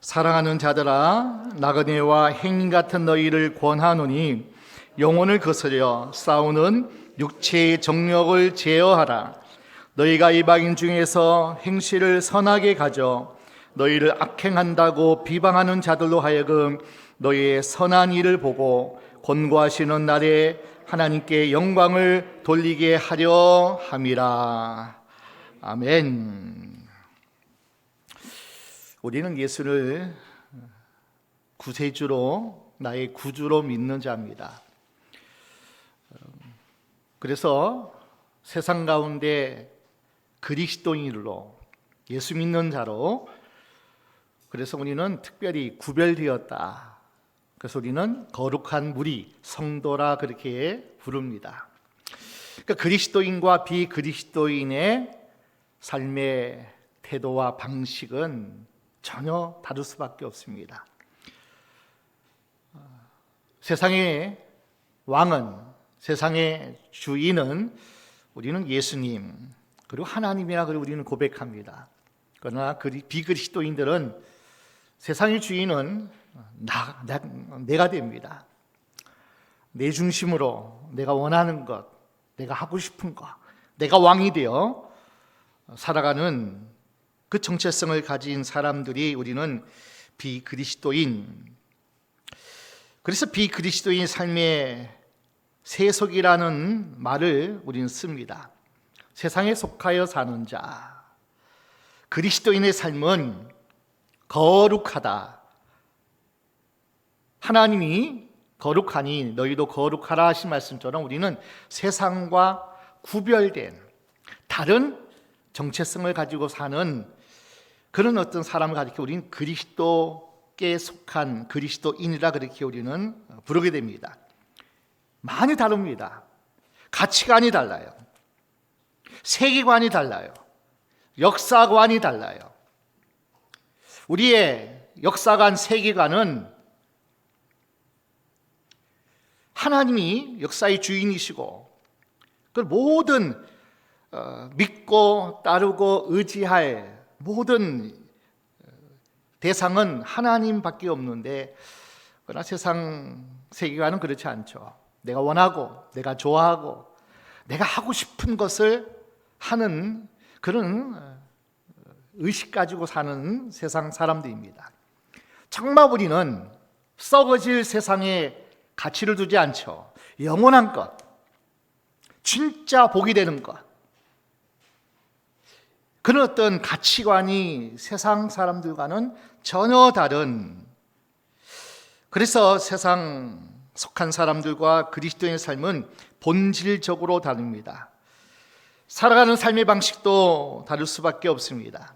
사랑하는 자들아, 나그네와 행인 같은 너희를 권하노니 영혼을 거스려 싸우는 육체의 정력을 제어하라. 너희가 이방인 중에서 행실을 선하게 가져 너희를 악행한다고 비방하는 자들로 하여금 너희의 선한 일을 보고 권고하시는 날에 하나님께 영광을 돌리게 하려 함이라. 아멘. 우리는 예수를 구세주로, 나의 구주로 믿는 자입니다. 그래서 세상 가운데 그리스도인으로, 예수 믿는 자로, 그래서 우리는 특별히 구별되었다. 그래서 우리는 거룩한 무리, 성도라 그렇게 부릅니다. 그러니까 그리스도인과 비그리스도인의 삶의 태도와 방식은 전혀 다를 수밖에 없습니다. 세상의 왕은, 세상의 주인은 우리는 예수님 그리고 하나님이라 그리고 우리는 고백합니다. 그러나 비그리스도인들은 세상의 주인은 내가 됩니다. 내 중심으로 내가 원하는 것, 내가 하고 싶은 것, 내가 왕이 되어 살아가는 그 정체성을 가진 사람들이 우리는 비그리스도인. 그래서 비그리스도인 삶의 세속이라는 말을 우리는 씁니다. 세상에 속하여 사는 자. 그리스도인의 삶은 거룩하다. 하나님이 거룩하니 너희도 거룩하라 하신 말씀처럼 우리는 세상과 구별된 다른 정체성을 가지고 사는 그런 어떤 사람을 가리켜 우리는 그리스도께 속한 그리스도인이라 그렇게 우리는 부르게 됩니다. 많이 다릅니다. 가치관이 달라요. 세계관이 달라요. 역사관이 달라요. 우리의 역사관, 세계관은 하나님이 역사의 주인이시고 그 모든 믿고 따르고 의지할 모든 대상은 하나님밖에 없는데, 그러나 세상 세계관은 그렇지 않죠. 내가 원하고 내가 좋아하고 내가 하고 싶은 것을 하는 그런 의식 가지고 사는 세상 사람들입니다. 정말 우리는 썩어질 세상에 가치를 두지 않죠. 영원한 것, 진짜 복이 되는 것, 그런 어떤 가치관이 세상 사람들과는 전혀 다른, 그래서 세상 속한 사람들과 그리스도인의 삶은 본질적으로 다릅니다. 살아가는 삶의 방식도 다를 수밖에 없습니다.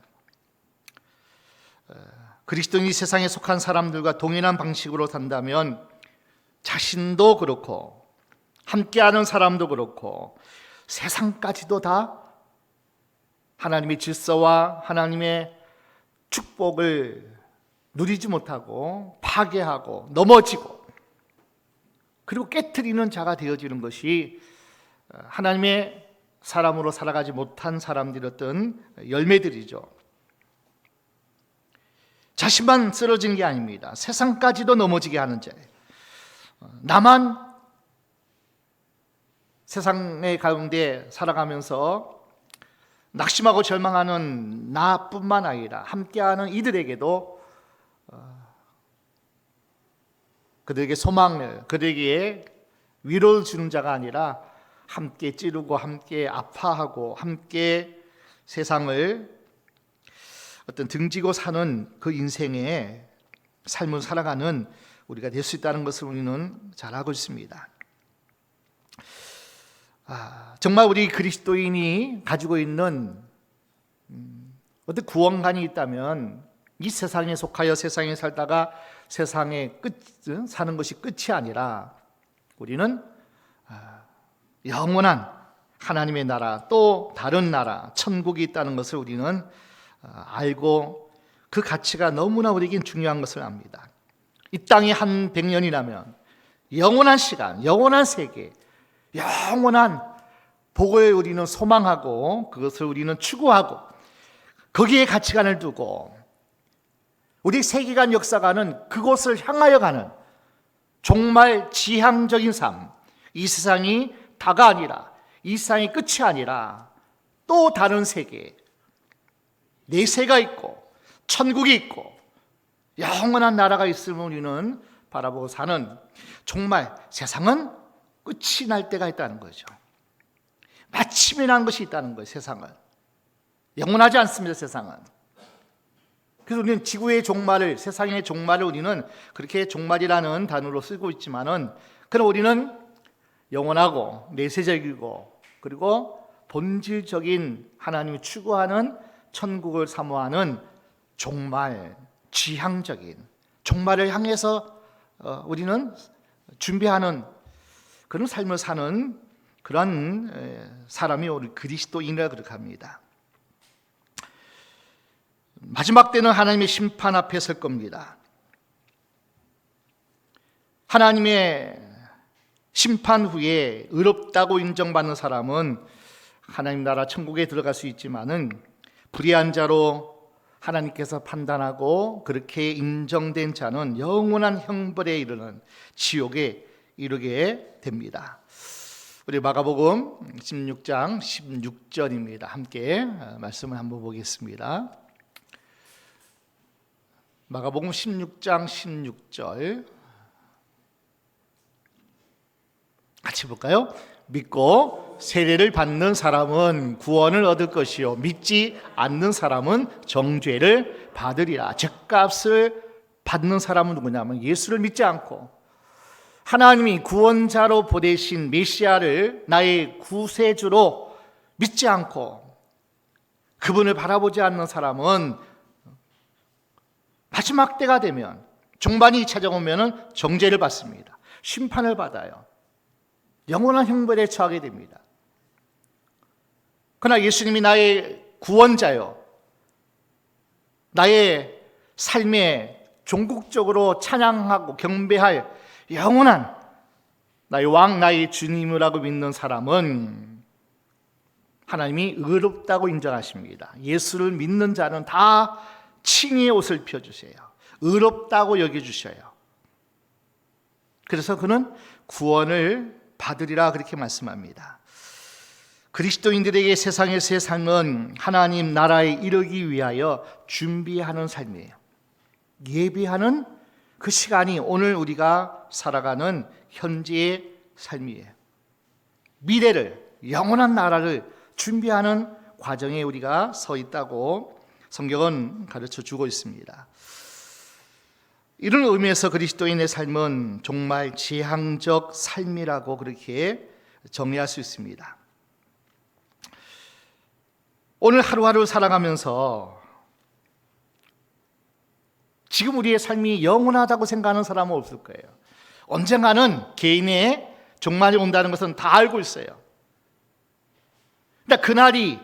그리스도인이 세상에 속한 사람들과 동일한 방식으로 산다면 자신도 그렇고 함께하는 사람도 그렇고 세상까지도 다 하나님의 질서와 하나님의 축복을 누리지 못하고 파괴하고 넘어지고 그리고 깨트리는 자가 되어지는 것이 하나님의 사람으로 살아가지 못한 사람들의 어떤 열매들이죠. 자신만 쓰러진 게 아닙니다. 세상까지도 넘어지게 하는 자예요. 나만 세상의 가운데 살아가면서 낙심하고 절망하는 나뿐만 아니라 함께하는 이들에게도 그들에게 소망을, 그들에게 위로를 주는 자가 아니라 함께 찌르고 함께 아파하고 함께 세상을 어떤 등지고 사는 그 인생의 삶을 살아가는 우리가 될 수 있다는 것을 우리는 잘 알고 있습니다. 정말 우리 그리스도인이 가지고 있는 어떤 구원관이 있다면 이 세상에 속하여 세상에 살다가 세상의 사는 것이 끝이 아니라 우리는 영원한 하나님의 나라, 또 다른 나라, 천국이 있다는 것을 우리는 알고 그 가치가 너무나 우리에겐 중요한 것을 압니다. 이 땅이 한 100년이라면 영원한 시간, 영원한 세계, 영원한 복을 우리는 소망하고 그것을 우리는 추구하고 거기에 가치관을 두고 우리 세계관 역사가는 그곳을 향하여 가는 정말 지향적인 삶, 이 세상이 다가 아니라, 이 세상이 끝이 아니라 또 다른 세계, 내세가 있고 천국이 있고 영원한 나라가 있음을 우리는 바라보고 사는, 정말 세상은 끝이 날 때가 있다는 거죠. 마침이 난 것이 있다는 거예요. 세상은 영원하지 않습니다. 세상은. 그래서 우리는 지구의 종말을, 세상의 종말을 우리는 그렇게 종말이라는 단어로 쓰고 있지만은, 그럼 우리는 영원하고 내세적이고 그리고 본질적인 하나님이 추구하는 천국을 사모하는 종말, 지향적인 종말을 향해서 우리는 준비하는 그런 삶을 사는 그런 사람이 우리 그리스도인이라 그렇게 합니다. 마지막 때는 하나님의 심판 앞에 설 겁니다. 하나님의 심판 후에 의롭다고 인정받는 사람은 하나님 나라 천국에 들어갈 수 있지만은, 불의한 자로 하나님께서 판단하고 그렇게 인정된 자는 영원한 형벌에 이르는 지옥에 이르게 됩니다. 우리 마가복음 16장 16절입니다. 함께 말씀을 한번 보겠습니다. 마가복음 16장 16절 같이 볼까요? 믿고 세례를 받는 사람은 구원을 얻을 것이요 믿지 않는 사람은 정죄를 받으리라. 죗값을 받는 사람은 누구냐면 예수를 믿지 않고 하나님이 구원자로 보내신 메시아를 나의 구세주로 믿지 않고 그분을 바라보지 않는 사람은 마지막 때가 되면, 종반이 찾아오면 정죄를 받습니다. 심판을 받아요. 영원한 형벌에 처하게 됩니다. 그러나 예수님이 나의 구원자요, 나의 삶에 종국적으로 찬양하고 경배할 영원한 나의 왕, 나의 주님이라고 믿는 사람은 하나님이 의롭다고 인정하십니다. 예수를 믿는 자는 다 칭의의 옷을 펴주세요. 의롭다고 여겨주셔요. 그래서 그는 구원을 받으리라 그렇게 말씀합니다. 그리스도인들에게 세상에서의 삶은 하나님 나라에 이르기 위하여 준비하는 삶이에요. 예비하는 그 시간이 오늘 우리가 살아가는 현재의 삶이에요. 미래를, 영원한 나라를 준비하는 과정에 우리가 서 있다고 성경은 가르쳐 주고 있습니다. 이런 의미에서 그리스도인의 삶은 정말 지향적 삶이라고 그렇게 정의할 수 있습니다. 오늘 하루하루 살아가면서 지금 우리의 삶이 영원하다고 생각하는 사람은 없을 거예요. 언젠가는 개인의 종말이 온다는 것은 다 알고 있어요. 그러니까 그날이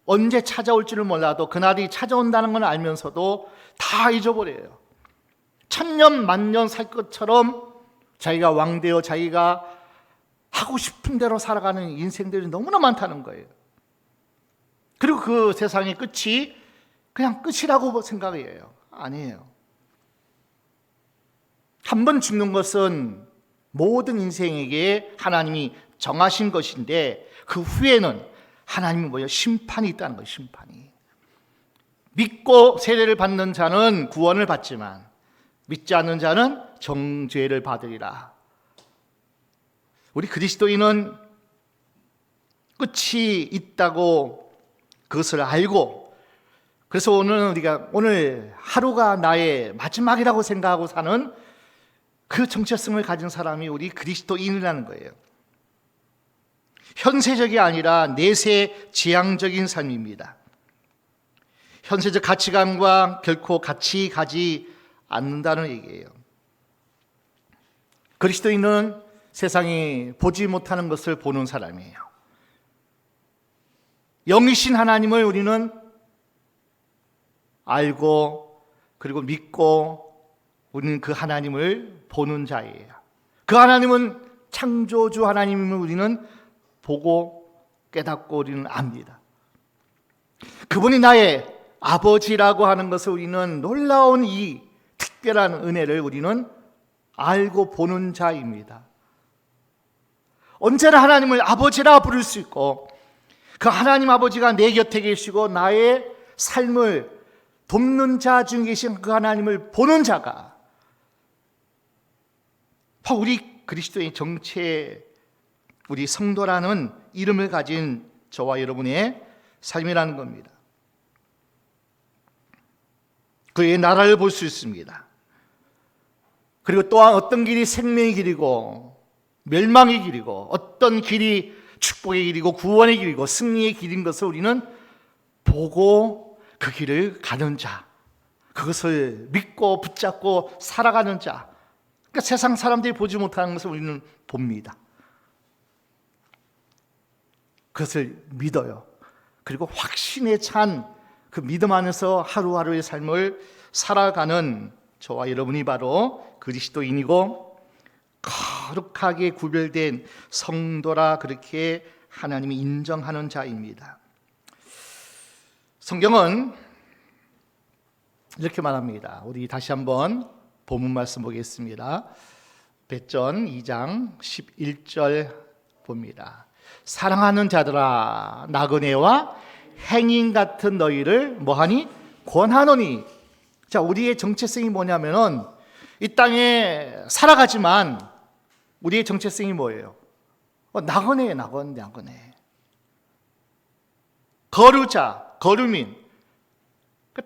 언제 찾아올지를 몰라도 그날이 찾아온다는 걸 알면서도 다 잊어버려요. 천년 만년 살 것처럼 자기가 왕되어 자기가 하고 싶은 대로 살아가는 인생들이 너무나 많다는 거예요. 그리고 그 세상의 끝이 그냥 끝이라고 생각해요. 아니에요. 한 번 죽는 것은 모든 인생에게 하나님이 정하신 것인데, 그 후에는 하나님이 뭐예요? 심판이 있다는 거예요. 심판이. 믿고 세례를 받는 자는 구원을 받지만 믿지 않는 자는 정죄를 받으리라. 우리 그리스도인은 끝이 있다고 그것을 알고, 그래서 오늘 하루가 나의 마지막이라고 생각하고 사는 그 정체성을 가진 사람이 우리 그리스도인이라는 거예요. 현세적이 아니라 내세 지향적인 삶입니다. 현세적 가치관과 결코 같이 가지 않는다는 얘기예요. 그리스도인은 세상이 보지 못하는 것을 보는 사람이에요. 영이신 하나님을 우리는 알고 그리고 믿고 우리는 그 하나님을 보는 자예요. 그 하나님은 창조주 하나님임을 우리는 보고 깨닫고 우리는 압니다. 그분이 나의 아버지라고 하는 것을 우리는 놀라운 이 특별한 은혜를 우리는 알고 보는 자입니다. 언제나 하나님을 아버지라 부를 수 있고 그 하나님 아버지가 내 곁에 계시고 나의 삶을 돕는 자 중에 계신 그 하나님을 보는 자가 바로 우리 그리스도의 정체, 우리 성도라는 이름을 가진 저와 여러분의 삶이라는 겁니다. 그의 나라를 볼 수 있습니다. 그리고 또한 어떤 길이 생명의 길이고 멸망의 길이고 어떤 길이 축복의 길이고 구원의 길이고 승리의 길인 것을 우리는 보고 그 길을 가는 자, 그것을 믿고 붙잡고 살아가는 자, 그러니까 세상 사람들이 보지 못하는 것을 우리는 봅니다. 그것을 믿어요. 그리고 확신에 찬 그 믿음 안에서 하루하루의 삶을 살아가는 저와 여러분이 바로 그리스도인이고 거룩하게 구별된 성도라 그렇게 하나님이 인정하는 자입니다. 성경은 이렇게 말합니다. 우리 다시 한번 본문 말씀 보겠습니다. 베전 2장 11절 봅니다. 사랑하는 자들아 나그네와 행인 같은 너희를 뭐하니? 권하노니. 자, 우리의 정체성이 뭐냐면은 이 땅에 살아가지만 우리의 정체성이 뭐예요? 나그네. 거류자, 거류민.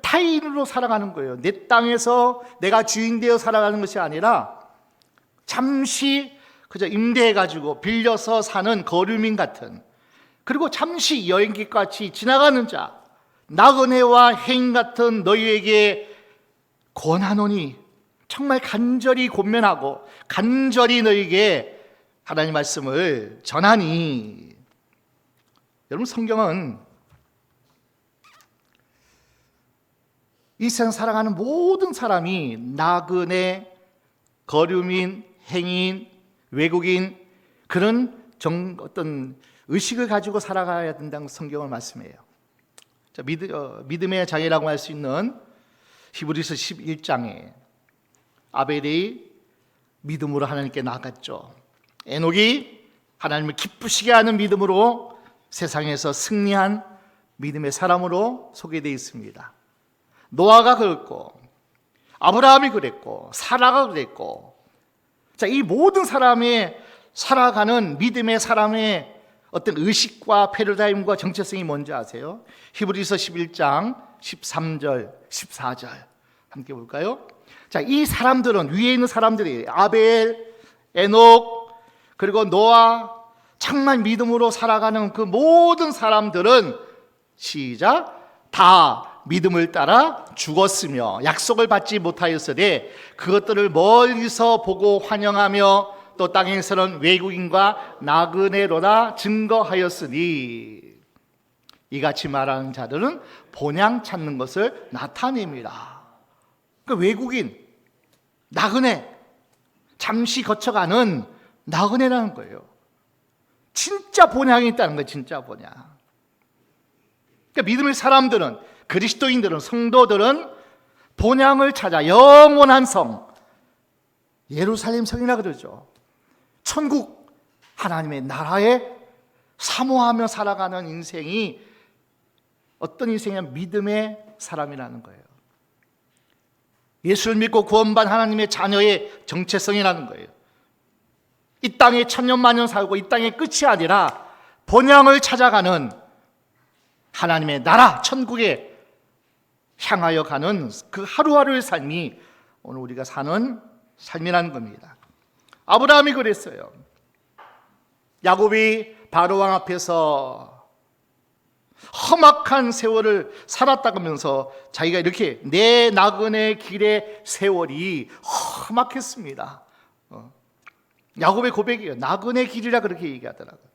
타인으로 살아가는 거예요. 내 땅에서 내가 주인 되어 살아가는 것이 아니라 잠시 그저 임대해가지고 빌려서 사는 거류민 같은, 그리고 잠시 여행객 같이 지나가는 자, 나그네와 행인 같은 너희에게 권하노니. 정말 간절히 권면하고 간절히 너희에게 하나님 말씀을 전하니. 여러분, 성경은 이 세상 살아가는 모든 사람이 나그네, 거류민, 행인, 외국인, 그런 어떤 의식을 가지고 살아가야 된다는 성경을 말씀해요. 자, 믿음의 장애라고 할 수 있는 히브리서 11장에 아벨이 믿음으로 하나님께 나아갔죠. 에녹이 하나님을 기쁘시게 하는 믿음으로 세상에서 승리한 믿음의 사람으로 소개되어 있습니다. 노아가 그랬고 아브라함이 그랬고 사라가 그랬고, 자, 이 모든 사람의 살아가는 믿음의 사람의 어떤 의식과 패러다임과 정체성이 뭔지 아세요? 히브리서 11장 13절 14절 함께 볼까요? 자, 이 사람들은, 위에 있는 사람들이 아벨, 에녹, 그리고 노아, 정말 믿음으로 살아가는 그 모든 사람들은 시작, 다 믿음을 따라 죽었으며 약속을 받지 못하였으되 그것들을 멀리서 보고 환영하며 또 땅에서는 외국인과 나그네로다 증거하였으니. 이같이 말하는 자들은 본향 찾는 것을 나타냅니다. 그 외국인, 나그네, 잠시 거쳐가는 나그네라는 거예요. 진짜 본향이 있다는 거예요. 진짜 본향. 그러니까 믿음의 사람들은, 그리스도인들은, 성도들은 본향을 찾아 영원한 성, 예루살렘 성이라 그러죠. 천국, 하나님의 나라에 사모하며 살아가는 인생이 어떤 인생이냐면 믿음의 사람이라는 거예요. 예수를 믿고 구원받은 하나님의 자녀의 정체성이라는 거예요. 이 땅에 천년만년 살고 이 땅의 끝이 아니라 본향을 찾아가는 하나님의 나라, 천국에 향하여 가는 그 하루하루의 삶이 오늘 우리가 사는 삶이라는 겁니다. 아브라함이 그랬어요. 야곱이 바로왕 앞에서 험악한 세월을 살았다면서 자기가 이렇게 내 나그네 길의 세월이 험악했습니다. 야곱의 고백이에요. 나그네 길이라 그렇게 얘기하더라고요.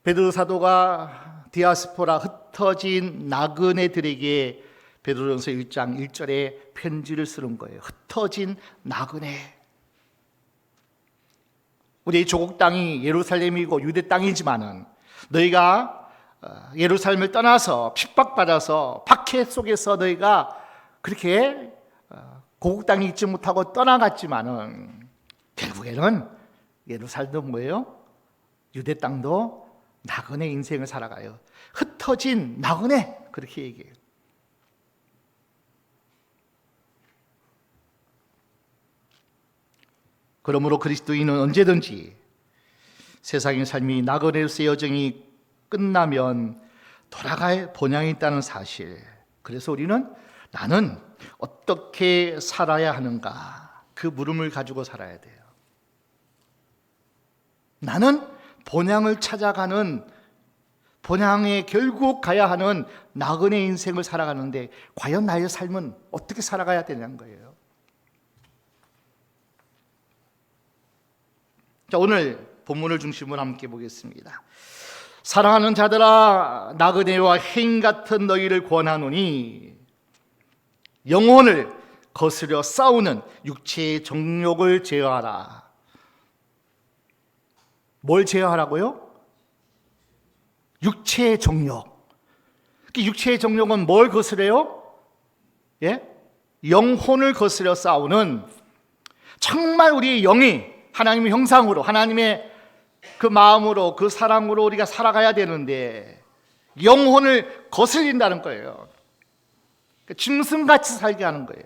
베드로 사도가 디아스포라, 흩어진 나그네들에게 베드로전서 1장 1절에 편지를 쓰는 거예요. 흩어진 나그네. 우리의 조국 땅이 예루살렘이고 유대 땅이지만은 너희가 예루살렘을 떠나서 핍박받아서 박해 속에서 너희가 그렇게 고국 땅에 있지 못하고 떠나갔지만은 결국에는 예루살렘도 뭐예요? 유대 땅도 나그네 인생을 살아가요. 흩어진 나그네, 그렇게 얘기해요. 그러므로 그리스도인은 언제든지 세상의 삶이 나그네로서의 여정이 끝나면 돌아갈 본향이 있다는 사실. 그래서 우리는 나는 어떻게 살아야 하는가, 그 물음을 가지고 살아야 돼요. 나는 본향을 찾아가는, 본향에 결국 가야 하는 나그네 인생을 살아가는데 과연 나의 삶은 어떻게 살아가야 되냐는 거예요. 자, 오늘 본문을 중심으로 함께 보겠습니다. 사랑하는 자들아, 나그네와 해인 같은 너희를 권하노니 영혼을 거스려 싸우는 육체의 정욕을 제어하라. 뭘 제어하라고요? 육체의 정욕. 육체의 정욕은 뭘 거스려요? 예? 영혼을 거스려 싸우는, 정말 우리의 영이 하나님의 형상으로, 하나님의 그 마음으로, 그 사랑으로 우리가 살아가야 되는데 영혼을 거슬린다는 거예요. 짐승같이 살게 하는 거예요.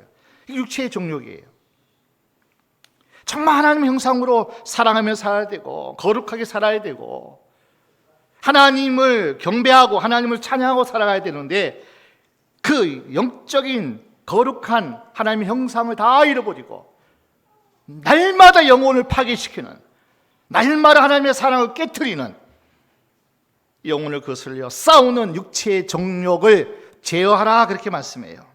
이게 육체의 정욕이에요. 정말 하나님의 형상으로 사랑하며 살아야 되고 거룩하게 살아야 되고 하나님을 경배하고 하나님을 찬양하고 살아가야 되는데 그 영적인 거룩한 하나님의 형상을 다 잃어버리고 날마다 영혼을 파괴시키는, 날마다 하나님의 사랑을 깨트리는, 영혼을 거슬려 싸우는 육체의 정욕을 제어하라, 그렇게 말씀해요.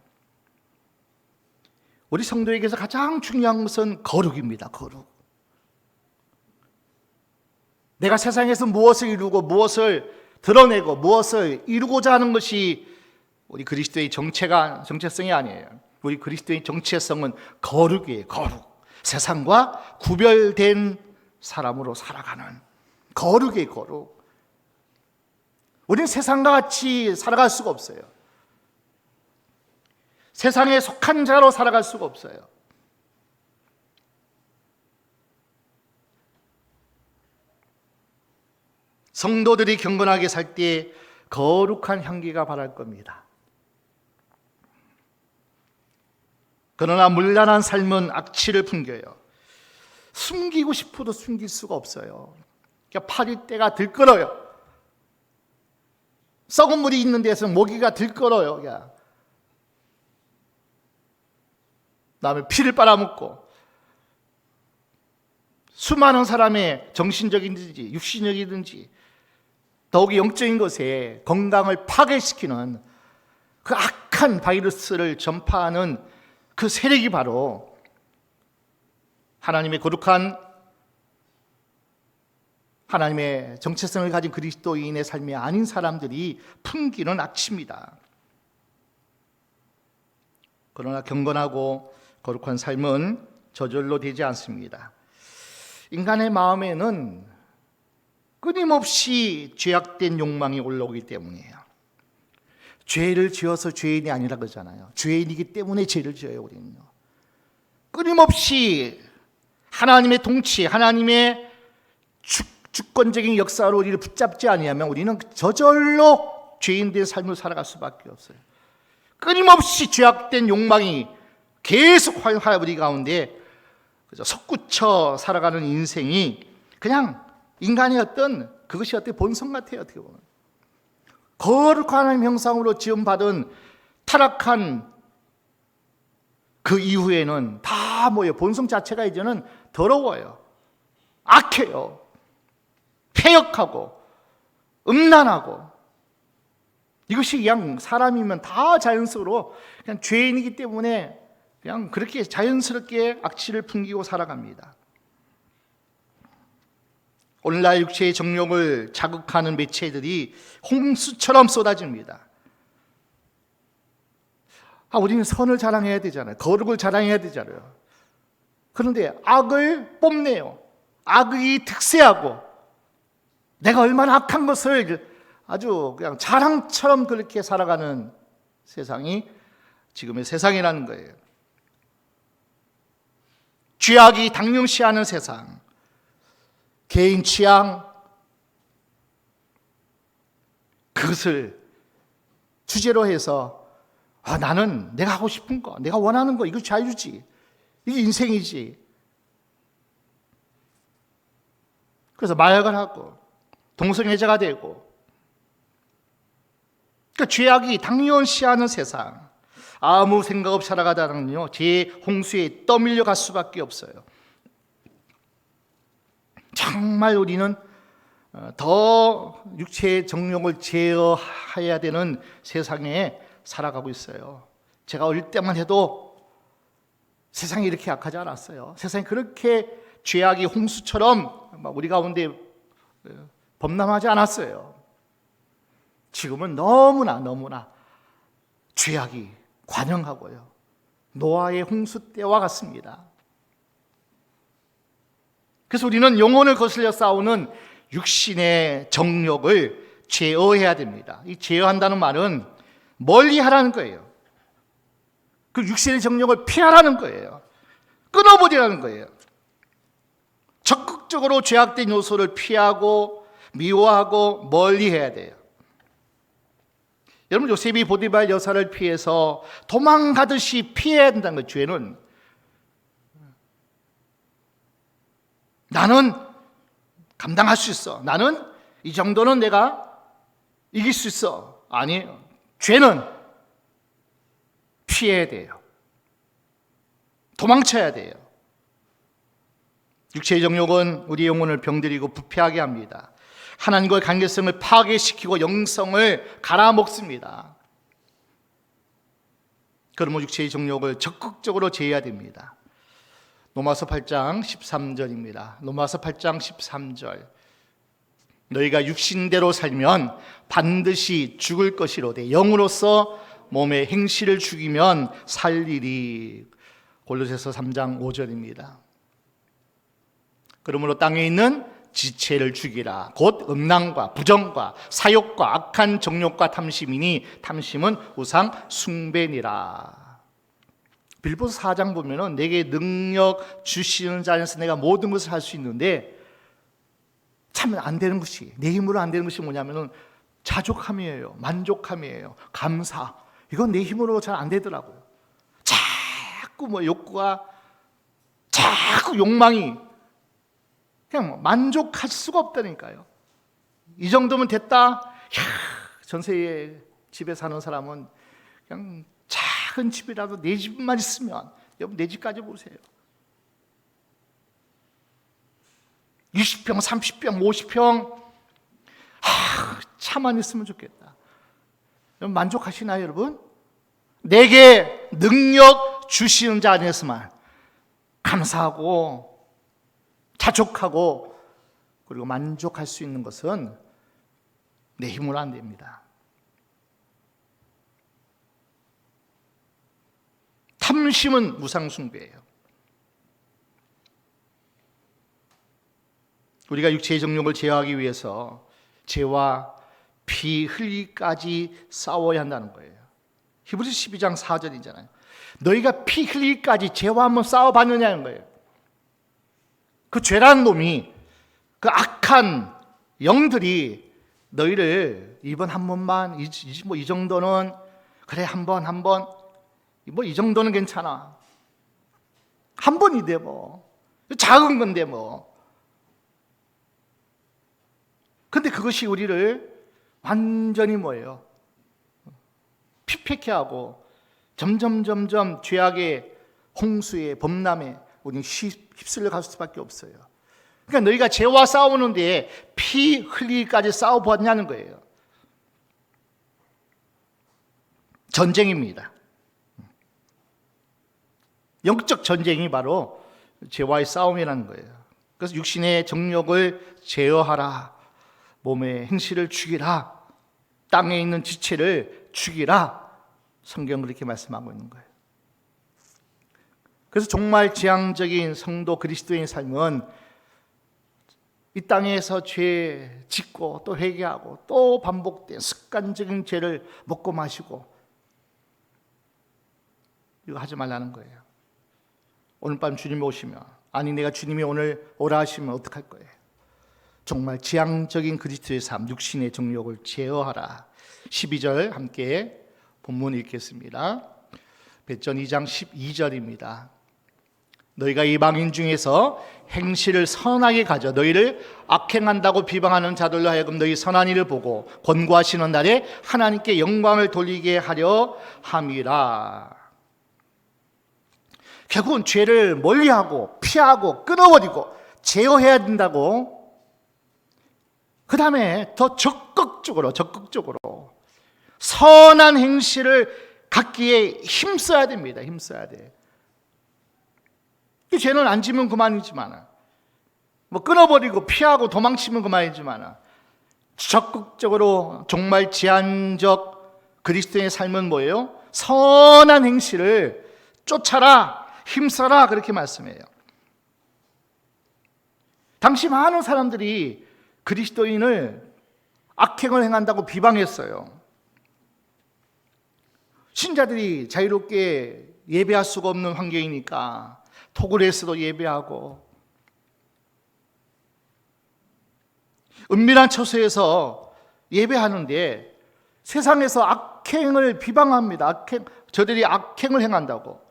우리 성도에게서 가장 중요한 것은 거룩입니다. 거룩. 내가 세상에서 무엇을 이루고 무엇을 드러내고 무엇을 이루고자 하는 것이 우리 그리스도의 정체성이 아니에요. 우리 그리스도의 정체성은 거룩이에요. 거룩. 세상과 구별된 사람으로 살아가는 거룩의 거룩. 우리는 세상과 같이 살아갈 수가 없어요. 세상에 속한 자로 살아갈 수가 없어요. 성도들이 경건하게 살 때 거룩한 향기가 바랄 겁니다. 그러나 문란한 삶은 악취를 풍겨요. 숨기고 싶어도 숨길 수가 없어요. 그러니까 파리떼가 들끓어요. 썩은 물이 있는 데서 모기가 들끓어요. 그냥. 남의 피를 빨아먹고 수많은 사람의 정신적이든지 육신적이든지 더욱이 영적인 것에 건강을 파괴시키는 그 악한 바이러스를 전파하는 그 세력이 바로 하나님의 거룩한, 하나님의 정체성을 가진 그리스도인의 삶이 아닌 사람들이 풍기는 악취입니다. 그러나 경건하고 거룩한 삶은 저절로 되지 않습니다. 인간의 마음에는 끊임없이 죄악된 욕망이 올라오기 때문이에요. 죄를 지어서 죄인이 아니라 그러잖아요. 죄인이기 때문에 죄를 지어요, 우리는요. 끊임없이 하나님의 통치, 하나님의 주권적인 역사로 우리를 붙잡지 아니하면 우리는 저절로 죄인된 삶을 살아갈 수밖에 없어요. 끊임없이 죄악된 욕망이 계속 활활 우리 가운데 솟구쳐 살아가는 인생이 그냥 인간의 그것이 본성 같아요. 어떻게 보면 거룩한 하나님 형상으로 지음받은 타락한 그 이후에는 다 뭐예요? 본성 자체가 이제는 더러워요, 악해요, 폐역하고 음란하고. 이것이 그냥 사람이면 다 자연스러워 그냥 죄인이기 때문에 그냥 그렇게 자연스럽게 악취를 풍기고 살아갑니다. 오늘날 육체의 정욕을 자극하는 매체들이 홍수처럼 쏟아집니다. 우리는 선을 자랑해야 되잖아요. 거룩을 자랑해야 되잖아요. 그런데 악을 뽐내요. 악이 득세하고 내가 얼마나 악한 것을 아주 그냥 자랑처럼 그렇게 살아가는 세상이 지금의 세상이라는 거예요. 죄악이 당연시하는 세상, 개인 취향, 그것을 주제로 해서 나는 내가 하고 싶은 거, 내가 원하는 거, 이거 자유지, 이게 인생이지. 그래서 마약을 하고 동성애자가 되고, 그러니까 죄악이 당연시하는 세상, 아무 생각 없이 살아가다는요 제 홍수에 떠밀려 갈 수밖에 없어요. 정말 우리는 더 육체의 정욕을 제어해야 되는 세상에 살아가고 있어요. 제가 어릴 때만 해도 세상이 이렇게 악하지 않았어요. 세상이 그렇게 죄악이 홍수처럼 우리 가운데 범람하지 않았어요. 지금은 너무나 죄악이 관영하고요, 노아의 홍수 때와 같습니다. 그래서 우리는 영혼을 거슬려 싸우는 육신의 정욕을 제어해야 됩니다. 이 제어한다는 말은 멀리 하라는 거예요. 그 육신의 정욕을 피하라는 거예요. 끊어버리라는 거예요. 적극적으로 죄악된 요소를 피하고 미워하고 멀리 해야 돼요. 여러분, 요셉이 보디발 여사를 피해서 도망가듯이 피해야 된다는 거예요. 죄는 나는 감당할 수 있어, 나는 이 정도는 내가 이길 수 있어. 아니에요. 죄는 피해야 돼요. 도망쳐야 돼요. 육체의 정욕은 우리 영혼을 병들이고 부패하게 합니다. 하나님과의 관계성을 파괴시키고 영성을 갈아먹습니다. 그러면 육체의 정욕을 적극적으로 제어해야 됩니다. 로마서 8장 13절입니다. 로마서 8장 13절. 너희가 육신대로 살면 반드시 죽을 것이로되 영으로서 몸의 행실을 죽이면 살리리. 골로새서 3장 5절입니다. 그러므로 땅에 있는 지체를 죽이라. 곧 음란과 부정과 사욕과 악한 정욕과 탐심이니 탐심은 우상 숭배니라. 빌보서 4장 보면은 내게 능력 주시는 자 안에서 내가 모든 것을 할 수 있는데 참 안 되는 것이, 내 힘으로 안 되는 것이 뭐냐면은 자족함이에요. 만족함이에요. 감사. 이건 내 힘으로 잘 안 되더라고요. 자꾸 욕구가, 자꾸 욕망이 그냥 만족할 수가 없다니까요. 이 정도면 됐다. 전세에 집에 사는 사람은 그냥 작은 집이라도 내 집만 있으면, 여러분 내 집까지 보세요. 20평, 30평, 50평 차만 있으면 좋겠다. 여러분 만족하시나요, 여러분? 내게 능력 주시는 자 안에서만 감사하고 자족하고 그리고 만족할 수 있는 것은 내 힘으로 안 됩니다. 탐심은 우상숭배예요. 우리가 육체의 정욕을 제어하기 위해서 죄와 피 흘리기까지 싸워야 한다는 거예요. 히브리서 12장 4절이잖아요. 너희가 피 흘리기까지 죄와 한번 싸워봤느냐는 거예요. 그 죄라는 놈이, 그 악한 영들이 너희를 이번 한 번만, 이 정도는 그래, 한 번 뭐 이 정도는 괜찮아, 한 번인데 뭐 작은 건데 뭐. 근데 그것이 우리를 완전히 뭐예요? 피폐케 하고 점점 죄악의 홍수에, 범람에 우리는 휩쓸려 갈 수밖에 없어요. 그러니까 너희가 죄와 싸우는데 피 흘리기까지 싸워보았냐는 거예요. 전쟁입니다. 영적 전쟁이 바로 죄와의 싸움이라는 거예요. 그래서 육신의 정욕을 제어하라, 몸의 행실을 죽이라, 땅에 있는 지체를 죽이라. 성경은 그렇게 말씀하고 있는 거예요. 그래서 정말 지향적인 성도 그리스도인의 삶은 이 땅에서 죄 짓고 또 회개하고 또 반복된 습관적인 죄를 먹고 마시고, 이거 하지 말라는 거예요. 오늘 밤 주님이 오시면, 아니 내가 주님이 오늘 오라 하시면 어떡할 거예요? 정말 지향적인 그리스도의 삶, 육신의 정욕을 제어하라. 12절 함께 본문 읽겠습니다. 베드로 2장 12절입니다. 너희가 이방인 중에서 행실을 선하게 가져 너희를 악행한다고 비방하는 자들로 하여금 너희 선한 일을 보고 권고하시는 날에 하나님께 영광을 돌리게 하려 함이라. 결국은 죄를 멀리하고 피하고 끊어버리고 제어해야 된다고. 그 다음에 더 적극적으로 선한 행실을 갖기에 힘써야 됩니다. 힘써야 돼. 이 죄는 안 지면 그만이지만, 뭐 끊어버리고 피하고 도망치면 그만이지만, 적극적으로 정말 제한적 그리스도인의 삶은 뭐예요? 선한 행실을 쫓아라, 힘써라, 그렇게 말씀해요. 당시 많은 사람들이 그리스도인을 악행을 행한다고 비방했어요. 신자들이 자유롭게 예배할 수가 없는 환경이니까 토굴에서도 예배하고, 은밀한 처소에서 예배하는데 세상에서 악행을 비방합니다. 저들이 악행을 행한다고.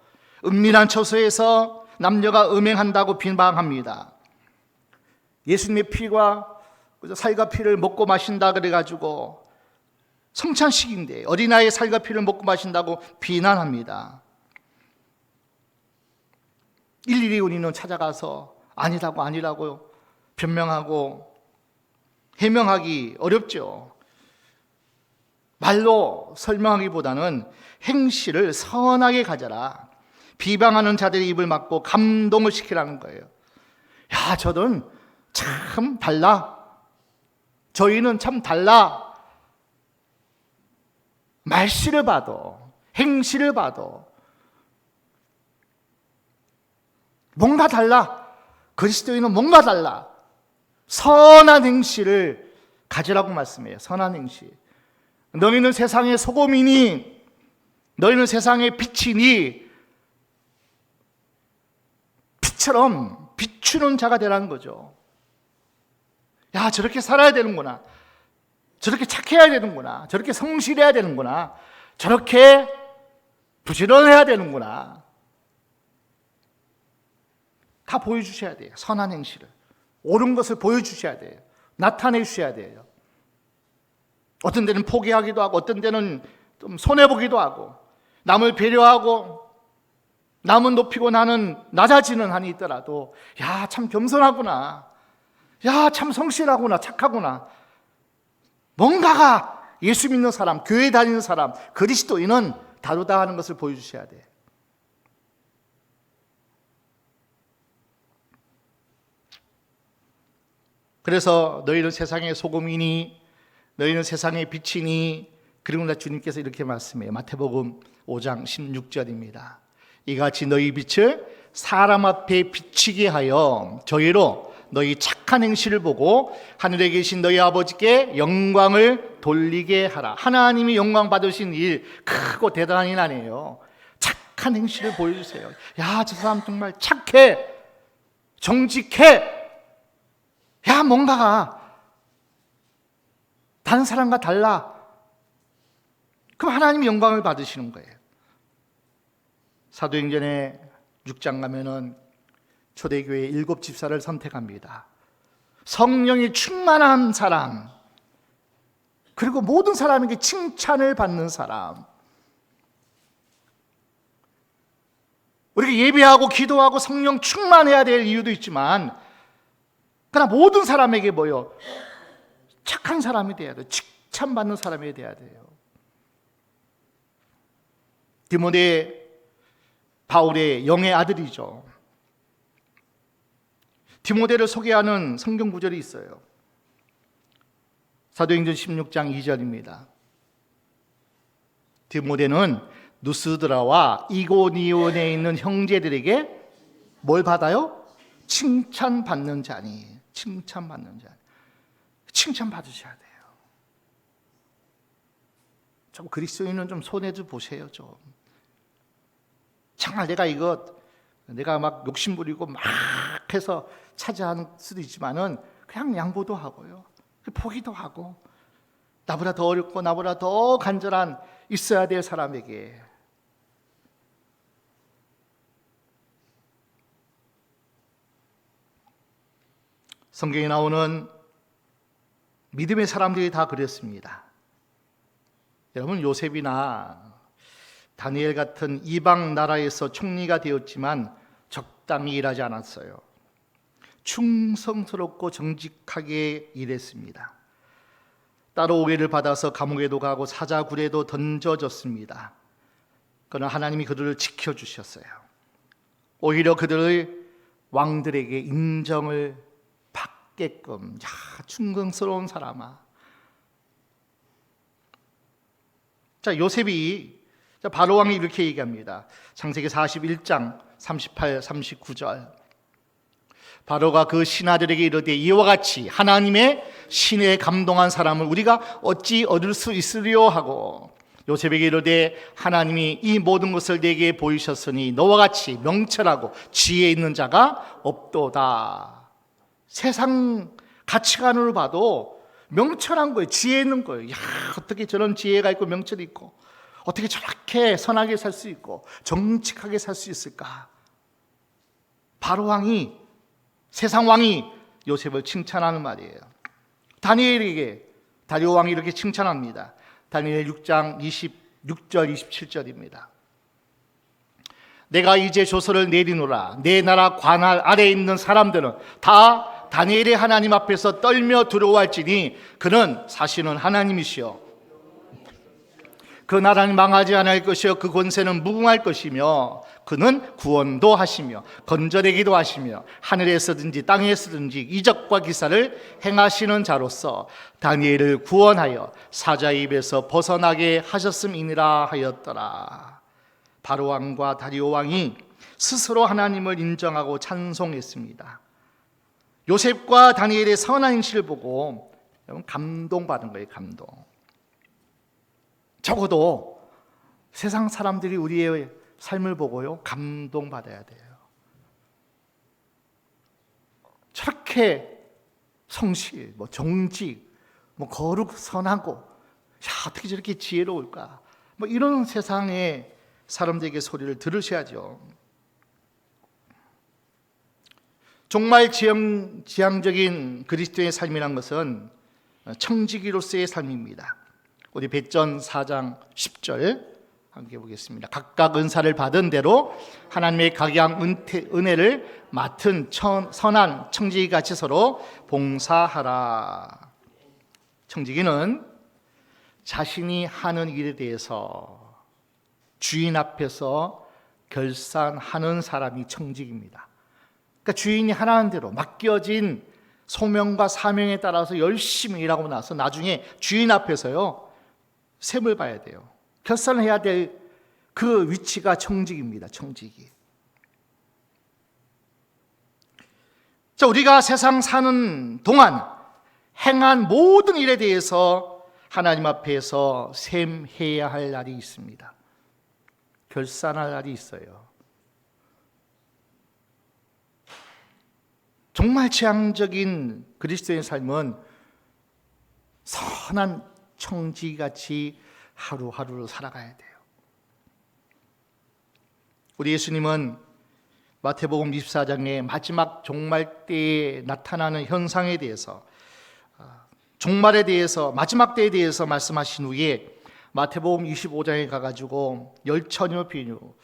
은밀한 처소에서 남녀가 음행한다고 비방합니다. 예수님의 피와 살과 피를 먹고 마신다 그래가지고 성찬식인데 어린아이의 살과 피를 먹고 마신다고 비난합니다. 일일이 우리는 찾아가서 아니라고 변명하고 해명하기 어렵죠. 말로 설명하기보다는 행실을 선하게 가져라. 비방하는 자들의 입을 막고 감동을 시키라는 거예요. 야, 저는 참 달라. 저희는 참 달라. 말씨를 봐도, 행실을 봐도 뭔가 달라. 그리스도인은 뭔가 달라. 선한 행실을 가지라고 말씀해요. 선한 행실. 너희는 세상의 소금이니, 너희는 세상의 빛이니, 빛처럼 비추는 자가 되라는 거죠. 야, 저렇게 살아야 되는구나. 저렇게 착해야 되는구나. 저렇게 성실해야 되는구나. 저렇게 부지런해야 되는구나. 다 보여주셔야 돼요. 선한 행실을. 옳은 것을 보여주셔야 돼요. 나타내 주셔야 돼요. 어떤 데는 포기하기도 하고, 어떤 데는 좀 손해보기도 하고, 남을 배려하고, 남은 높이고 나는 낮아지는 한이 있더라도, 야, 참 겸손하구나. 야, 참 성실하구나. 착하구나. 뭔가가 예수 믿는 사람, 교회 다니는 사람, 그리스도인은 다르다 하는 것을 보여주셔야 돼요. 그래서 너희는 세상의 소금이니, 너희는 세상의 빛이니, 그리고 나 주님께서 이렇게 말씀해요. 마태복음 5장 16절입니다. 이같이 너희 빛을 사람 앞에 비치게 하여 저희로 너희 착한 행실을 보고 하늘에 계신 너희 아버지께 영광을 돌리게 하라. 하나님이 영광 받으신 일, 크고 대단한 일 아니에요. 착한 행실을 보여주세요. 야, 저 사람 정말 착해, 정직해. 야, 뭔가가 다른 사람과 달라. 그럼 하나님이 영광을 받으시는 거예요. 사도행전에 6장 가면은 초대교회 7 집사를 선택합니다. 성령이 충만한 사람, 그리고 모든 사람에게 칭찬을 받는 사람. 우리가 예배하고 기도하고 성령 충만해야 될 이유도 있지만, 그러나 모든 사람에게 뭐요? 착한 사람이 돼야 돼요. 칭찬받는 사람이 돼야 돼요. 디모데, 바울의 영의 아들이죠. 디모데를 소개하는 성경 구절이 있어요. 사도행전 16장 2절입니다. 디모데는 누스드라와 이고니온에 있는 형제들에게 뭘 받아요? 칭찬받는 자니. 칭찬받는 자. 칭찬받으셔야 돼요. 좀 그리스도인은 좀 손해도 보세요. 좀 정말 내가 막 욕심부리고 막 해서 차지하는 수도 있지만은 그냥 양보도 하고요, 포기도 하고, 나보다 더 어렵고 나보다 더 간절한 있어야 될 사람에게 성경에 나오는 믿음의 사람들이 다 그랬습니다. 여러분, 요셉이나 다니엘 같은 이방 나라에서 총리가 되었지만 적당히 일하지 않았어요. 충성스럽고 정직하게 일했습니다. 따로 오해를 받아서 감옥에도 가고 사자굴에도 던져졌습니다. 그러나 하나님이 그들을 지켜주셨어요. 오히려 그들을 왕들에게 인정을 받게끔, 충성스러운 사람아. 자, 요셉이, 바로 왕이 이렇게 얘기합니다. 창세기 41장 38, 39절. 바로가 그 신하들에게 이르되 이와 같이 하나님의 신에 감동한 사람을 우리가 어찌 얻을 수 있으리요 하고, 요셉에게 이르되 하나님이 이 모든 것을 내게 보이셨으니 너와 같이 명철하고 지혜 있는 자가 없도다. 세상 가치관으로 봐도 명철한 거예요. 지혜 있는 거예요. 어떻게 저런 지혜가 있고 명철이 있고, 어떻게 저렇게 선하게 살 수 있고 정직하게 살 수 있을까? 바로 왕이, 세상 왕이 요셉을 칭찬하는 말이에요. 다니엘에게 다리오 왕이 이렇게 칭찬합니다. 다니엘 6장 26절 27절입니다. 내가 이제 조서를 내리노라. 내 나라 관할 아래에 있는 사람들은 다 다니엘의 하나님 앞에서 떨며 두려워할지니 그는 사실은 하나님이시여 그 나라는 망하지 않을 것이요 그 권세는 무궁할 것이며 그는 구원도 하시며 건져내기도 하시며 하늘에서든지 땅에서든지 이적과 기사를 행하시는 자로서 다니엘을 구원하여 사자의 입에서 벗어나게 하셨음이니라 하였더라. 바로 왕과 다리오 왕이 스스로 하나님을 인정하고 찬송했습니다. 요셉과 다니엘의 선한 행실을 보고 여러분 감동받은 거예요. 감동. 적어도 세상 사람들이 우리의 삶을 보고요 감동받아야 돼요. 저렇게 성실, 정직, 거룩, 선하고, 어떻게 저렇게 지혜로울까? 이런 세상의 사람들에게 소리를 들으셔야죠. 정말 지향적인 그리스도의 삶이란 것은 청지기로서의 삶입니다. 우리別전 4장 10절 함께 보겠습니다. 각각 은사를 받은 대로 하나님의 각양 은혜를 맡은 선한 청지기같이 서로 봉사하라. 청지기는 자신이 하는 일에 대해서 주인 앞에서 결산하는 사람이 청지기입니다. 그러니까 주인이 하라는 대로 맡겨진 소명과 사명에 따라서 열심히 일하고 나서 나중에 주인 앞에서요 셈을 봐야 돼요. 결산을 해야 될 그 위치가 청직입니다. 청직이. 자, 우리가 세상 사는 동안 행한 모든 일에 대해서 하나님 앞에서 셈해야 할 날이 있습니다. 결산할 날이 있어요. 정말 지향적인 그리스도의 삶은 선한 청지기같이 하루하루를 살아가야 돼요. 우리 예수님은 마태복음 24장의 마지막 종말 때에 나타나는 현상에 대해서, 종말에 대해서, 마지막 때에 대해서 말씀하신 후에 마태복음 25장에 가가지고 열처녀 비유,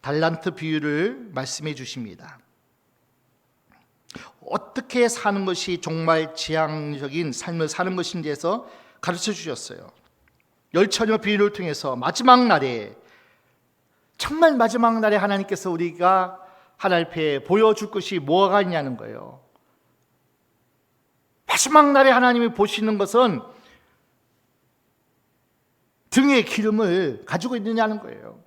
달란트 비유를 말씀해 주십니다. 어떻게 사는 것이 정말 지향적인 삶을 사는 것인지에서 가르쳐 주셨어요. 열처녀 비유를 통해서 마지막 날에, 정말 마지막 날에 하나님께서 우리가 하나님 앞에 보여줄 것이 뭐가 있냐는 거예요. 마지막 날에 하나님이 보시는 것은 등에 기름을 가지고 있느냐는 거예요.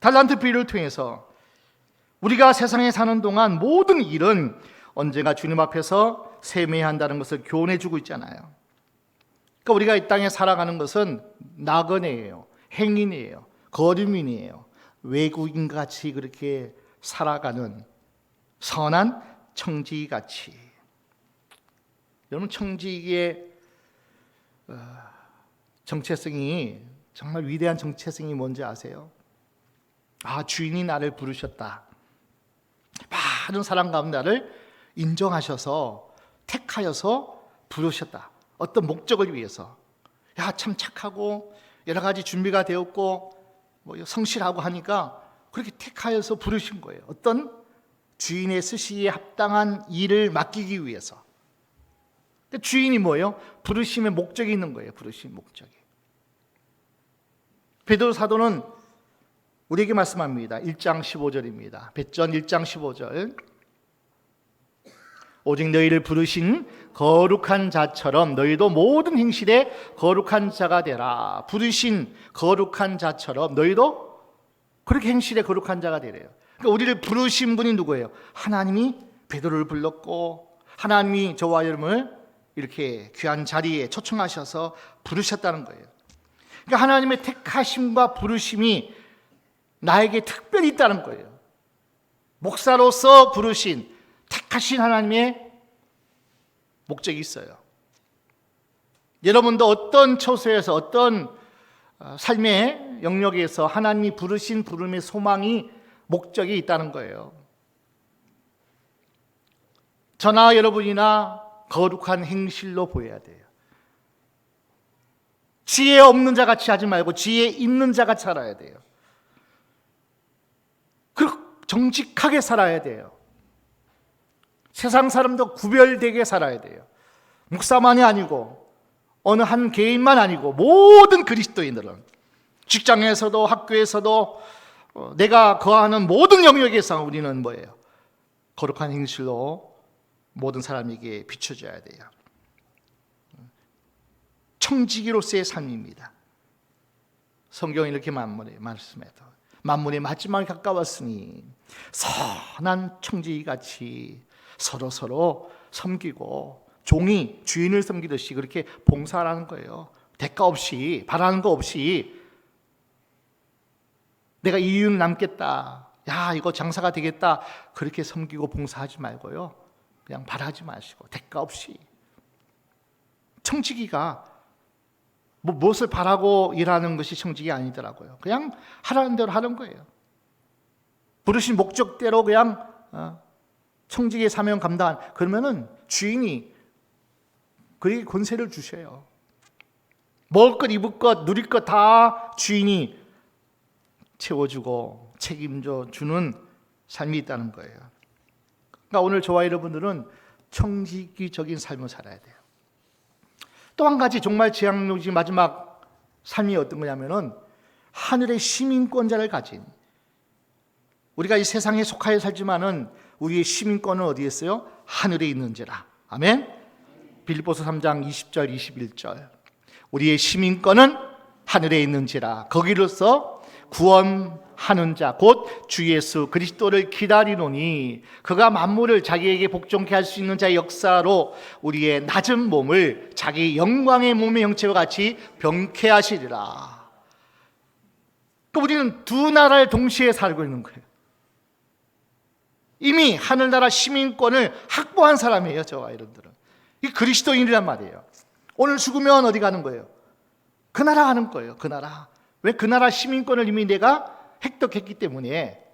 달란트 비유를 통해서 우리가 세상에 사는 동안 모든 일은 언젠가 주님 앞에서 세매야 한다는 것을 교훈해주고 있잖아요. 그러니까 우리가 이 땅에 살아가는 것은 나그네예요, 행인이에요, 거류민이에요. 외국인과 같이 그렇게 살아가는 선한 청지기같이. 여러분, 청지기의 정체성이, 정말 위대한 정체성이 뭔지 아세요? 주인이 나를 부르셨다, 많은 사람 가운데 나를 인정하셔서 택하여서 부르셨다, 어떤 목적을 위해서. 참 착하고 여러 가지 준비가 되었고 성실하고 하니까 그렇게 택하여서 부르신 거예요. 어떤 주인의 스시에 합당한 일을 맡기기 위해서. 주인이 뭐예요? 부르심의 목적이 있는 거예요. 부르심 목적이. 베드로 사도는 우리에게 말씀합니다. 1장 15절입니다.別전 1장 15절. 오직 너희를 부르신 거룩한 자처럼 너희도 모든 행실에 거룩한 자가 되라. 부르신 거룩한 자처럼 너희도 그렇게 행실에 거룩한 자가 되래요. 그러니까 우리를 부르신 분이 누구예요? 하나님이 베드로를 불렀고, 하나님이 저와 여러분을 이렇게 귀한 자리에 초청하셔서 부르셨다는 거예요. 그러니까 하나님의 택하심과 부르심이 나에게 특별히 있다는 거예요. 목사로서 부르신, 택하신 하나님의 목적이 있어요. 여러분도 어떤 처소에서, 어떤 삶의 영역에서 하나님이 부르신 부름의 소망이, 목적이 있다는 거예요. 저나 여러분이나 거룩한 행실로 보여야 돼요. 지혜 없는 자 같이 하지 말고 지혜 있는 자 같이 살아야 돼요. 그리고 정직하게 살아야 돼요. 세상 사람도 구별되게 살아야 돼요. 목사만이 아니고 어느 한 개인만 아니고 모든 그리스도인들은 직장에서도 학교에서도 내가 거하는 모든 영역에서 우리는 뭐예요? 거룩한 행실로 모든 사람에게 비춰줘야 돼요. 청지기로서의 삶입니다. 성경이 이렇게 말씀해도 만물의 마지막에 가까웠으니 선한 청지기같이 서로 섬기고 종이 주인을 섬기듯이 그렇게 봉사하라는 거예요. 대가 없이, 바라는 거 없이 내가 이윤 남겠다, 이거 장사가 되겠다, 그렇게 섬기고 봉사하지 말고요. 그냥 바라지 마시고 대가 없이. 청지기가 무엇을 바라고 일하는 것이 청지기 아니더라고요. 그냥 하라는 대로 하는 거예요. 부르신 목적대로 그냥 청지기의 사명 감당. 그러면은 주인이 그에게 권세를 주셔요. 먹을 것, 입을 것, 누릴 것 다 주인이 채워주고 책임져 주는 삶이 있다는 거예요. 그러니까 오늘 저와 여러분들은 청지기적인 삶을 살아야 돼요. 또 한 가지 정말 지향적인 마지막 삶이 어떤 거냐면은 하늘의 시민권자를 가진, 우리가 이 세상에 속하여 살지만은 우리의 시민권은 어디에 있어요? 하늘에 있는지라. 아멘. 빌립보서 3장 20절 21절. 우리의 시민권은 하늘에 있는지라. 거기로서 구원하는 자 곧 주 예수 그리스도를 기다리노니 그가 만물을 자기에게 복종케 할 수 있는 자의 역사로 우리의 낮은 몸을 자기 영광의 몸의 형체와 같이 병케하시리라. 그러니까 우리는 두 나라를 동시에 살고 있는 거예요. 이미 하늘나라 시민권을 확보한 사람이에요. 저와 여러분들은 이 그리스도인이란 말이에요. 오늘 죽으면 어디 가는 거예요? 그 나라 가는 거예요. 그 나라. 왜? 그 나라 시민권을 이미 내가 획득했기 때문에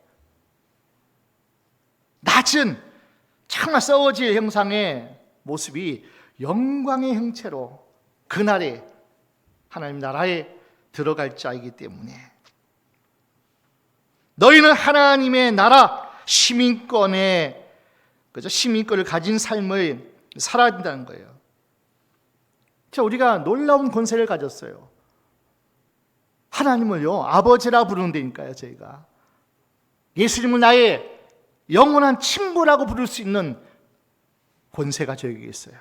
낮은 정말 썩어질 형상의 모습이 영광의 형체로 그날에 하나님 나라에 들어갈 자이기 때문에 너희는 하나님의 나라 시민권의 시민권을 가진 삶을 살아야 된다는 거예요. 자, 우리가 놀라운 권세를 가졌어요. 하나님을요 아버지라 부르는데니까요. 저희가 예수님을 나의 영원한 친구라고 부를 수 있는 권세가 저에게 있어요.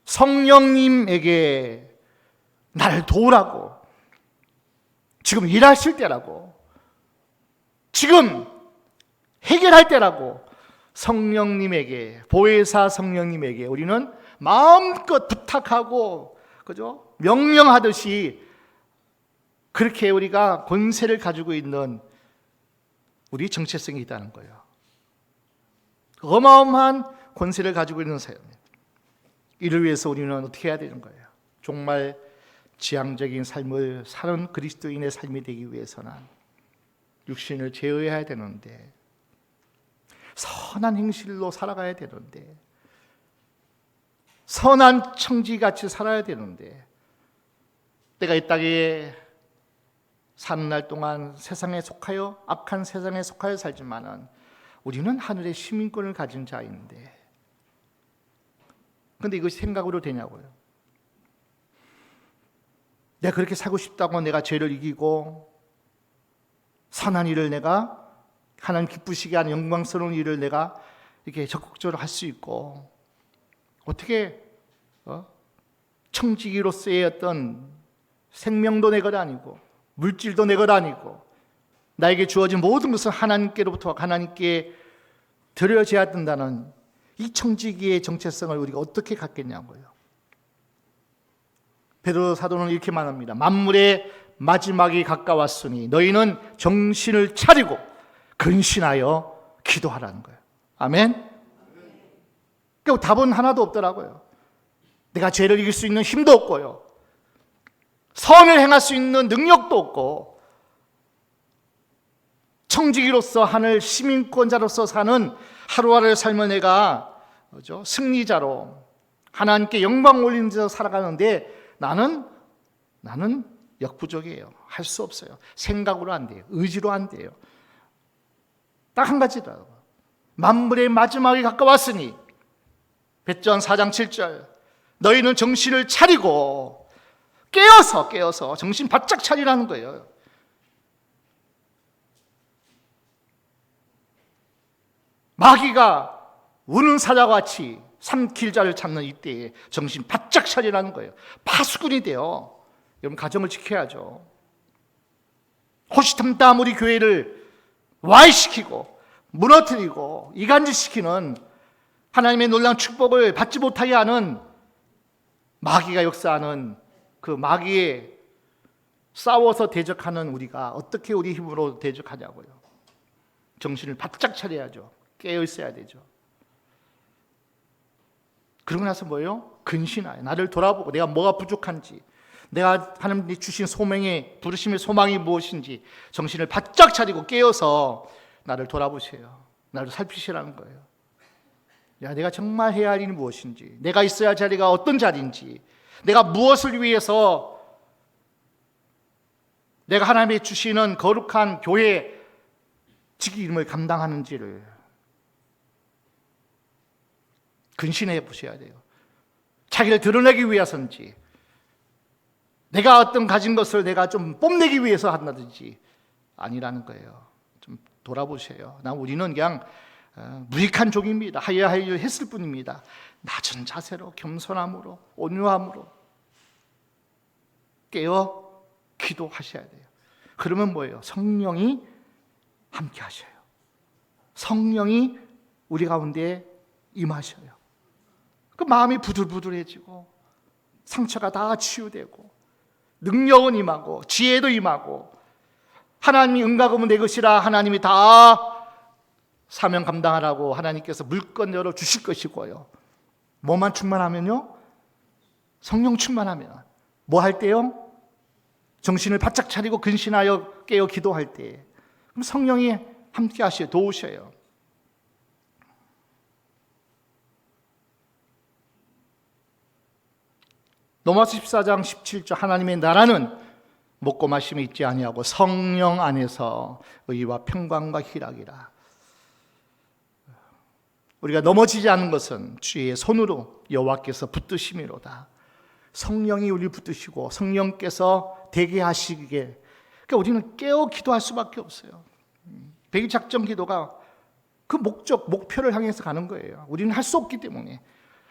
성령님에게 나를 도우라고, 지금 일하실 때라고, 지금 해결할 때라고 성령님에게, 보혜사 성령님에게 우리는 마음껏 부탁하고, 그죠? 명령하듯이 그렇게 우리가 권세를 가지고 있는 우리 정체성이 있다는 거예요. 어마어마한 권세를 가지고 있는 사람이에요. 이를 위해서 우리는 어떻게 해야 되는 거예요? 정말 지향적인 삶을 사는 그리스도인의 삶이 되기 위해서는 육신을 제어해야 되는데, 선한 행실로 살아가야 되는데, 선한 청지같이 살아야 되는데, 내가 이 땅에 사는 날 동안 세상에 속하여, 악한 세상에 속하여 살지만은 우리는 하늘의 시민권을 가진 자인데, 근데 이것이 생각으로 되냐고요. 내가 그렇게 살고 싶다고 내가 죄를 이기고 선한 일을 내가, 하나님 기쁘시게 하는 영광스러운 일을 내가 이렇게 적극적으로 할 수 있고, 어떻게 청지기로서의 어떤 생명도 내 것 아니고 물질도 내 것 아니고 나에게 주어진 모든 것은 하나님께로부터 하나님께 드려져야 된다는 이 청지기의 정체성을 우리가 어떻게 갖겠냐고요. 베드로 사도는 이렇게 말합니다. 만물의 마지막이 가까웠으니 너희는 정신을 차리고 근신하여 기도하라는 거예요. 아멘. 그러니까 답은 하나도 없더라고요. 내가 죄를 이길 수 있는 힘도 없고요, 선을 행할 수 있는 능력도 없고, 청지기로서 하늘 시민권자로서 사는 하루하루의 삶을 내가 승리자로 하나님께 영광 올리는 데서 살아가는데 나는 역부족이에요. 할 수 없어요. 생각으로 안 돼요. 의지로 안 돼요. 딱 한 가지더라고요. 만물의 마지막이 가까웠으니, 베드로전 4장 7절, 너희는 정신을 차리고 깨어서 정신 바짝 차리라는 거예요. 마귀가 우는 사자같이 삼킬 자를 찾는 이때에 정신 바짝 차리라는 거예요. 파수꾼이 돼요. 여러분, 가정을 지켜야죠. 호시탐탐 우리 교회를 와해시키고 무너뜨리고 이간질시키는, 하나님의 놀라운 축복을 받지 못하게 하는 마귀가 역사하는 그 마귀에 싸워서 대적하는 우리가 어떻게 우리 힘으로 대적하냐고요. 정신을 바짝 차려야죠. 깨어 있어야 되죠. 그러고 나서 뭐예요? 근신하여 나를 돌아보고 내가 뭐가 부족한지, 내가 하나님이 주신 소명의 부르심의 소망이 무엇인지 정신을 바짝 차리고 깨어서 나를 돌아보세요. 나를 살피시라는 거예요. 야, 내가 정말 해야 할 일이 무엇인지, 내가 있어야 할 자리가 어떤 자리인지, 내가 무엇을 위해서 내가 하나님이 주시는 거룩한 교회 직임을 감당하는지를 근신해 보셔야 돼요. 자기를 드러내기 위해서인지, 내가 어떤 가진 것을 내가 좀 뽐내기 위해서 한다든지 아니라는 거예요. 좀 돌아보세요. 우리는 그냥 무익한 종입니다. 하여야 할 일을 했을 뿐입니다. 낮은 자세로, 겸손함으로, 온유함으로 깨어 기도하셔야 돼요. 그러면 뭐예요? 성령이 함께 하셔요. 성령이 우리 가운데 임하셔요. 그 마음이 부들부들해지고 상처가 다 치유되고 능력은 임하고 지혜도 임하고, 하나님이 응가금은 내 것이라 하나님이 다 사명 감당하라고 하나님께서 물건 열어 주실 것이고요. 뭐만 충만하면요? 성령 충만하면 뭐 할 때요? 정신을 바짝 차리고 근신하여 깨어 기도할 때, 그럼 성령이 함께 하셔요. 도우셔요. 로마서 14장 17절, 하나님의 나라는 먹고 마심이 있지 아니하고 성령 안에서 의와 평강과 희락이라. 우리가 넘어지지 않는 것은 주의 손으로 여호와께서 붙드심이로다. 성령이 우리를 붙드시고 성령께서 되게 하시기에, 그러니까 우리는 깨어 기도할 수밖에 없어요. 백일작전 기도가 그 목표를 향해서 가는 거예요. 우리는 할 수 없기 때문에,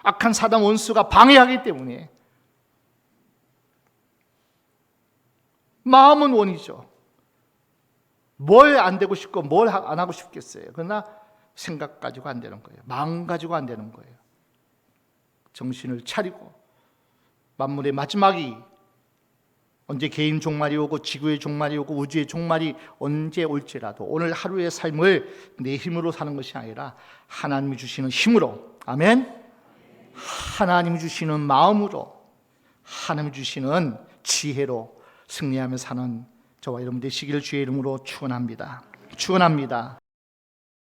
악한 사단 원수가 방해하기 때문에. 마음은 원이죠. 뭘 안 되고 싶고 뭘 안 하고 싶겠어요. 그러나 생각 가지고 안 되는 거예요. 마음 가지고 안 되는 거예요. 정신을 차리고 만물의 마지막이 언제 개인 종말이 오고 지구의 종말이 오고 우주의 종말이 언제 올지라도 오늘 하루의 삶을 내 힘으로 사는 것이 아니라 하나님이 주시는 힘으로, 아멘, 하나님이 주시는 마음으로, 하나님이 주시는 지혜로 승리하며 사는 저와 여러분 되시기를 주의 이름으로 축원합니다. 축원합니다.